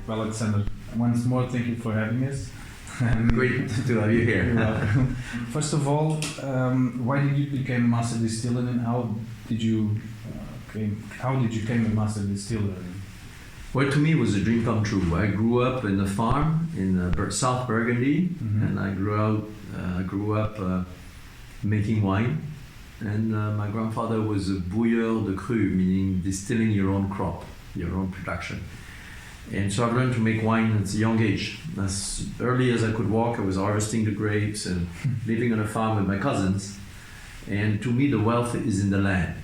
Well, Alexandre, once more, thank you for having us. Great to have you here. You're welcome. First of all, why did you become a master distiller, and how did you become a master distiller? Well, to me, it was a dream come true. I grew up in a farm in South Burgundy, and I grew up making wine. And my grandfather was a bouilleur de cru, meaning distilling your own crop, your own production. And so I've learned to make wine at a young age. As early as I could walk, I was harvesting the grapes and living on a farm with my cousins. And to me, the wealth is in the land.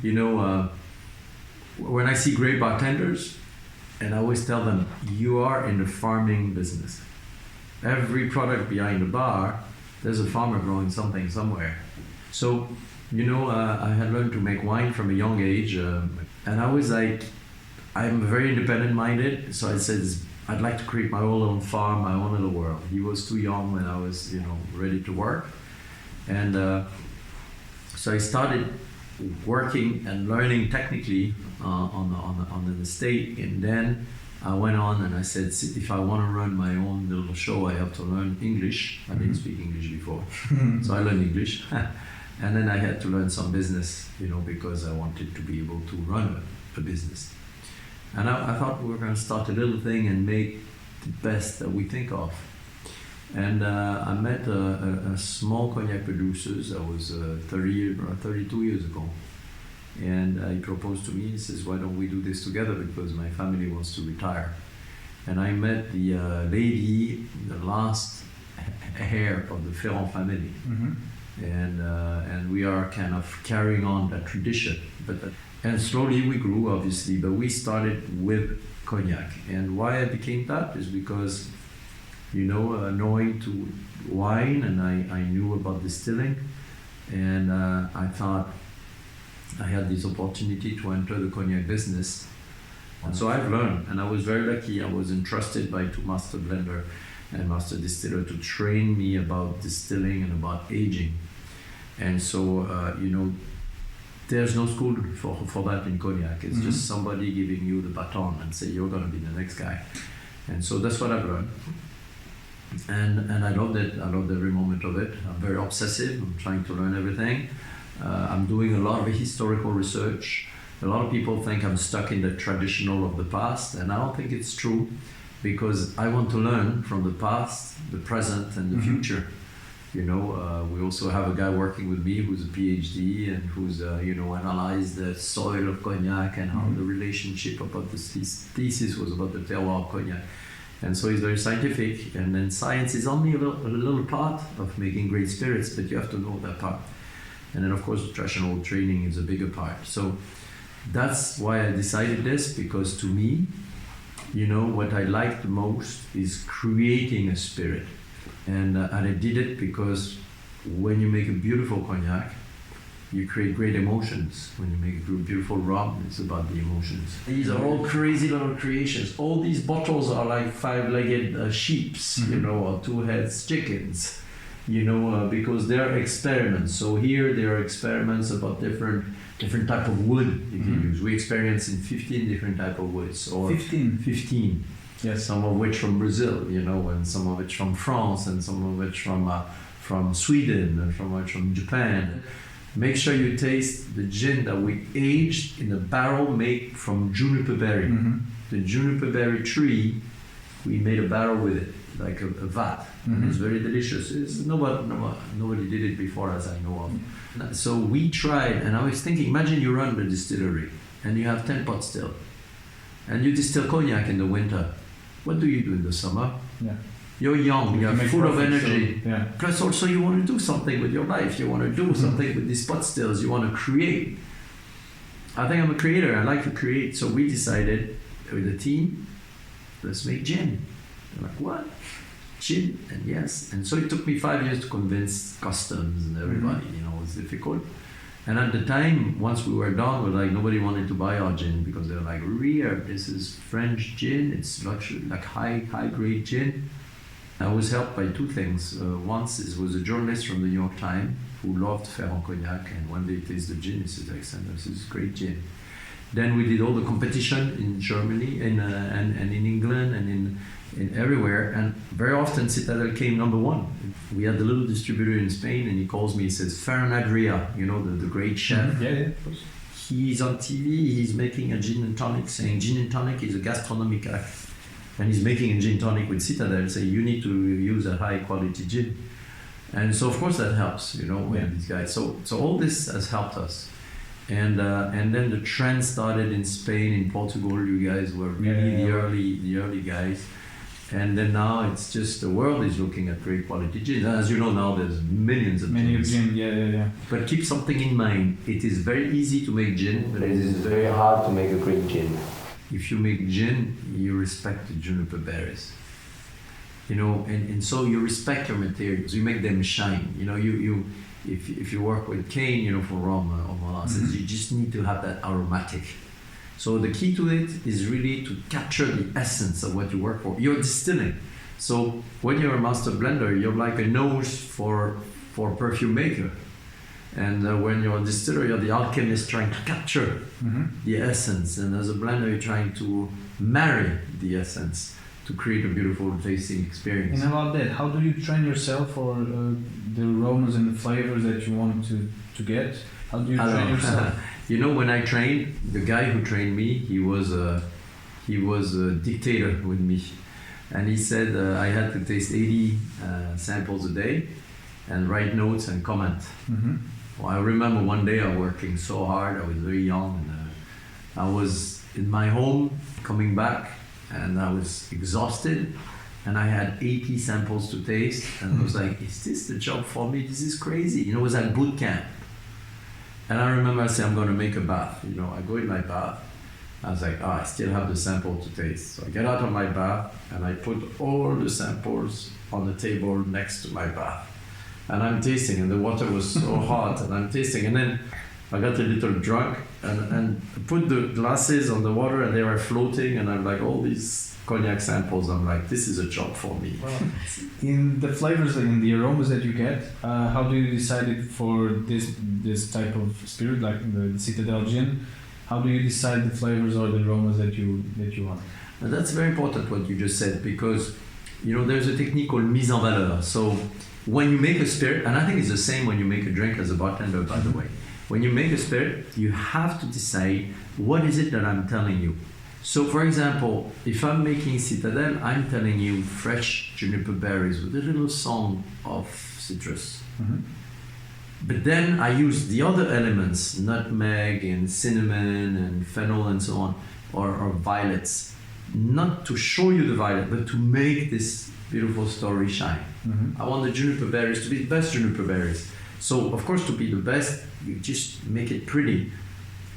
You know, when I see great bartenders, and I always tell them, you are in the farming business. Every product behind the bar, there's a farmer growing something somewhere. So, you know, I had learned to make wine from a young age, and I was like, I'm very independent minded, so I said, I'd like to create my own farm, my own little world. He was too young when I was, you know, ready to work. And so I started working and learning technically on the estate, and then I went on and I said, if I want to run my own little show, I have to learn English. I didn't speak English before, so I learned English. And then I had to learn some business, you know, because I wanted to be able to run a business. And I thought we were going to start a little thing and make the best that we think of. And I met a small cognac producers that was 32 years ago. And he proposed to me, he says, why don't we do this together, because my family wants to retire. And I met the lady, the last heir of the Ferrand family. And we are kind of carrying on that tradition. And slowly we grew, obviously, but we started with cognac. And why I became that is because, you know, knowing to wine, and I knew about distilling, and I thought I had this opportunity to enter the cognac business. And so I've learned, and I was very lucky. I was entrusted by two master blender and master distiller to train me about distilling and about aging. And so, you know, there's no school for that in cognac. It's just somebody giving you the baton and say, you're going to be the next guy. And so that's what I've learned. And I loved it. I loved every moment of it. I'm very obsessive. I'm trying to learn everything. I'm doing a lot of historical research. A lot of people think I'm stuck in the traditional of the past, and I don't think it's true, because I want to learn from the past, the present, and the future. You know, we also have a guy working with me who's a PhD and who's, you know, analyzed the soil of cognac and how the relationship about this, his thesis was about the terroir of cognac. And so he's very scientific, and then science is only a little part of making great spirits, but you have to know that part. And then of course traditional training is a bigger part. So that's why I decided this, because to me, you know, what I like the most is creating a spirit. And I did it because when you make a beautiful cognac, you create great emotions. When you make a beautiful rum, it's about the emotions. These are all crazy little creations. All these bottles are like five-legged sheeps, you know, or two-headed chickens, you know, because they're experiments. So here there are experiments about different type of wood you can use. We experience in 15 different type of woods. Or 15. Yes, some of which from Brazil, you know, and some of which from France, and some of which from Sweden, and from which from Japan. Make sure you taste the gin that we aged in a barrel made from juniper berry. The juniper berry tree, we made a barrel with it, like a vat. And it's very delicious. Nobody did it before, as I know of. So we tried, and I was thinking, imagine you run the distillery, and you have 10 pots still, and you distill cognac in the winter. What do you do in the summer? You're young, you're full of energy. Plus also you want to do something with your life. You want to do something with these pot stills. You want to create. I think I'm a creator. I like to create. So we decided with the team, let's make gin. They're like, what? Gin? And yes. And so it took me 5 years to convince customs and everybody. You know, it was difficult. And at the time, once we were done, we're like, nobody wanted to buy our gin, because they're like, rare, this is French gin, it's luxury, like high grade gin. I was helped by two things. Once, it was a journalist from the New York Times who loved Ferrand cognac, and one day he tasted the gin, he said, Alexandre, this is great gin. Then we did all the competition in Germany and in England and in everywhere. And very often Citadel came number one. We had the little distributor in Spain, and he calls me, he says, Ferrand, you know, the great chef. Yeah, of course. He's on TV, he's making a gin and tonic, saying gin and tonic is a gastronomic act. And he's making a gin tonic with Citadel, saying you need to use a high quality gin. And so of course that helps, you know, with these guys. So all this has helped us. And then the trend started in Spain, in Portugal. You guys were really the early guys. And then now it's just the world is looking at great quality gin. As you know now, there's millions of gins. Yeah. But keep something in mind. It is very easy to make gin, but it is very hard to make a great gin. If you make gin, you respect the juniper berries. You know, and so you respect your materials. You make them shine. You know, if you work with cane, you know, for rum or molasses, you just need to have that aromatic. So the key to it is really to capture the essence of what you work for. You're distilling. So when you're a master blender, you're like a nose for perfume maker. And when you're a distiller, you're the alchemist trying to capture the essence. And as a blender, you're trying to marry the essence to create a beautiful tasting experience. And about that, how do you train yourself for the aromas and the flavors that you want to get? How do you train yourself? You know, when I trained, the guy who trained me, he was a dictator with me. And he said I had to taste 80 samples a day and write notes and comment. Well, I remember one day I was working so hard, I was very young, and I was in my home coming back, and I was exhausted, and I had 80 samples to taste, and I was like, is this the job for me? This is crazy. You know, it was at boot camp. And I remember I said, I'm going to make a bath. You know, I go in my bath. I was like, I still have the sample to taste. So I get out of my bath and I put all the samples on the table next to my bath. And I'm tasting, and the water was so hot, and I'm tasting. And then I got a little drunk and put the glasses on the water, and they were floating. And I'm like, all these cognac samples, I'm like, this is a job for me. Well, in the flavors and the aromas that you get, how do you decide it for this type of spirit, like the Citadel gin? How do you decide the flavors or the aromas that you want? And that's very important what you just said, because you know there's a technique called mise en valeur. So when you make a spirit, and I think it's the same when you make a drink as a bartender, by the way. When you make a spirit, you have to decide what is it that I'm telling you. So for example, if I'm making Citadel, I'm telling you fresh juniper berries with a little song of citrus. But then I use the other elements, nutmeg and cinnamon and fennel and so on, or violets, not to show you the violet, but to make this beautiful story shine. I want the juniper berries to be the best juniper berries. So of course, to be the best, you just make it pretty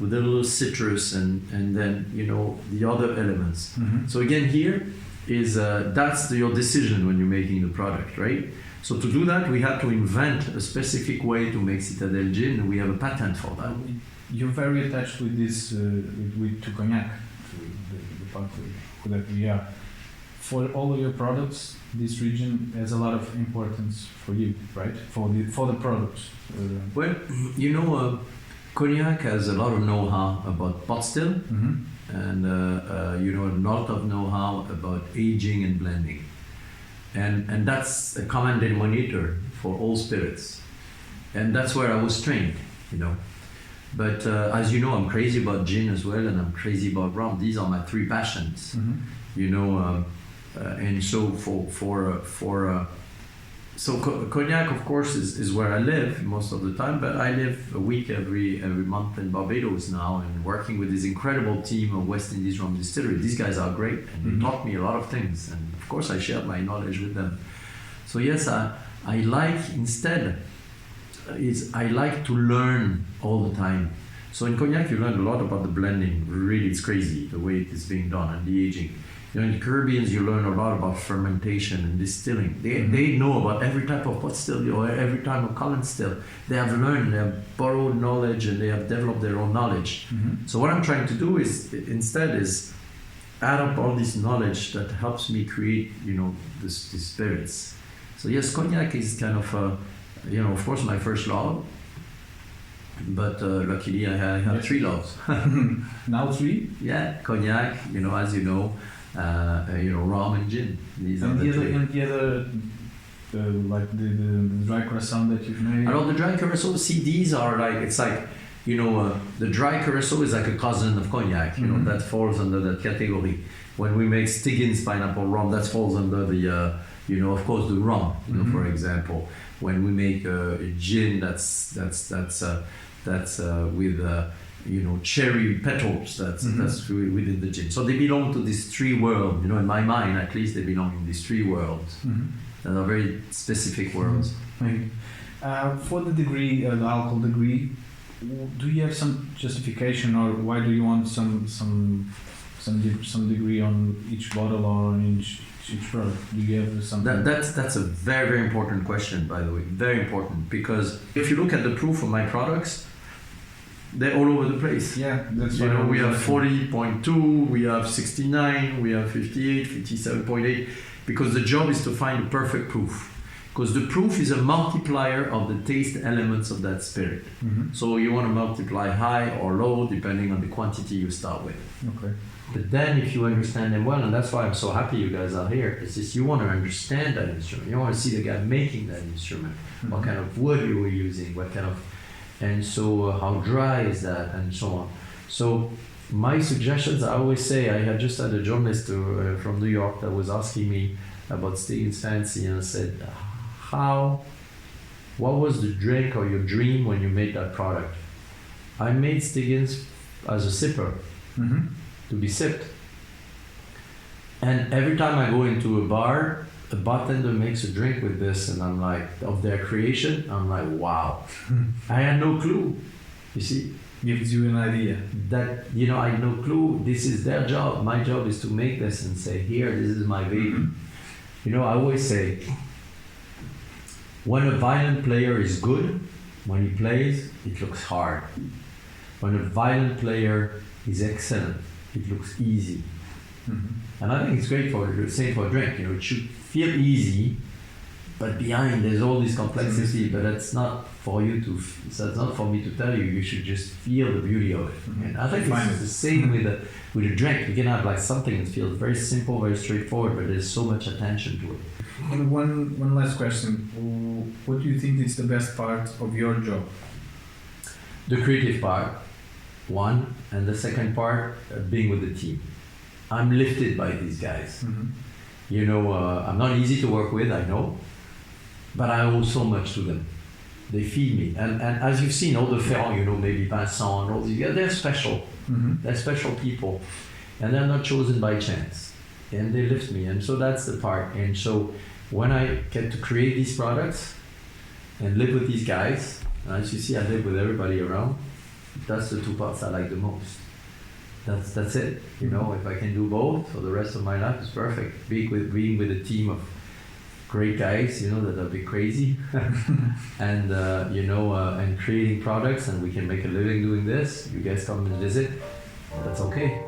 with a little citrus and then, you know, the other elements. So again, here is that's your decision when you're making the product, right? So to do that, we had to invent a specific way to make Citadel gin, and we have a patent for that. You're very attached with this, to cognac, to the part that we are. For all of your products, this region has a lot of importance for you, right? For the products. Well, you know, cognac has a lot of know-how about pot still, and you know, a lot of know-how about aging and blending. And that's a common denominator for all spirits. And that's where I was trained, you know. But as you know, I'm crazy about gin as well, and I'm crazy about rum. These are my three passions, you know. And so so cognac, of course, is where I live most of the time, but I live a week every month in Barbados now, and working with this incredible team of West Indies Rum Distillery. These guys are great, and they taught me a lot of things, and of course I shared my knowledge with them. So yes, I like to learn all the time. So in cognac you learn a lot about the blending. Really, it's crazy the way it is being done, and the aging. You know, in the Caribbean, you learn a lot about fermentation and distilling. They know about every type of pot still or every type of column still. They have learned, they have borrowed knowledge, and they have developed their own knowledge. So what I'm trying to do is add up all this knowledge that helps me create, you know, these spirits. So yes, cognac is kind of, you know, of course, my first love. But luckily, I have three loves. Now 3? Yeah, cognac. As you know, rum and gin. These are And the the other, three. and the other like the dry curacao that you've made. The dry curacao, see, these are the dry curacao is like a cousin of cognac, that falls under that category. When we make Stiggins pineapple rum, that falls under the, of course, the rum, for example. When we make a gin, that's with, cherry petals, that's within the gin. So they belong to these three worlds, in my mind, at least they belong in these three worlds. That are very specific worlds. For the degree, the alcohol degree, do you have some justification, or why do you want some degree on each bottle or on each product? Do you have something? That's a very, very important question, by the way. Very important, because if you look at the proof of my products, they're all over the place. Yeah, that's we have 40.2, we have 69, we have 58, 57.8. Because the job is to find the perfect proof. Because the proof is a multiplier of the taste elements of that spirit. So you want to multiply high or low depending on the quantity you start with. Okay. But then if you understand them well, and that's why I'm so happy you guys are here, is just you want to understand that instrument. You want to see the guy making that instrument. What kind of wood you were using, and so how dry is that, and so on. So my suggestions, I always say, I had just had a journalist from New York that was asking me about Stiggins Fancy, and I said, what was the drink or your dream when you made that product? I made Stiggins as a sipper, to be sipped. And every time I go into a bar, a bartender makes a drink with this, and I'm like, of their creation, I'm like, wow. I had no clue, you see. Gives you an idea. That, I had no clue. This is their job. My job is to make this and say, here, this is my baby. I always say, when a violin player is good, when he plays, it looks hard. When a violin player is excellent, it looks easy. And I think it's great same for a drink. It should feel easy, but behind there's all this complexity. But that's not for you that's not for me to tell you. You should just feel the beauty of it. And I think it's the same with a drink. You can have like something that feels very simple, very straightforward, but there's so much attention to it. And one last question. What do you think is the best part of your job? The creative part, one, and the second part, being with the team. I'm lifted by these guys. I'm not easy to work with, I know, but I owe so much to them. They feed me. And as you've seen, all the Ferrand, maybe Vincent, all these guys, they're special. They're special people. And they're not chosen by chance. And they lift me. And so that's the part. And so when I get to create these products and live with these guys, as you see, I live with everybody around, that's the two parts I like the most. That's it. If I can do both for the rest of my life, it's perfect. Being with a team of great guys, that are a bit crazy, and and creating products, and we can make a living doing this. You guys come and visit. That's okay.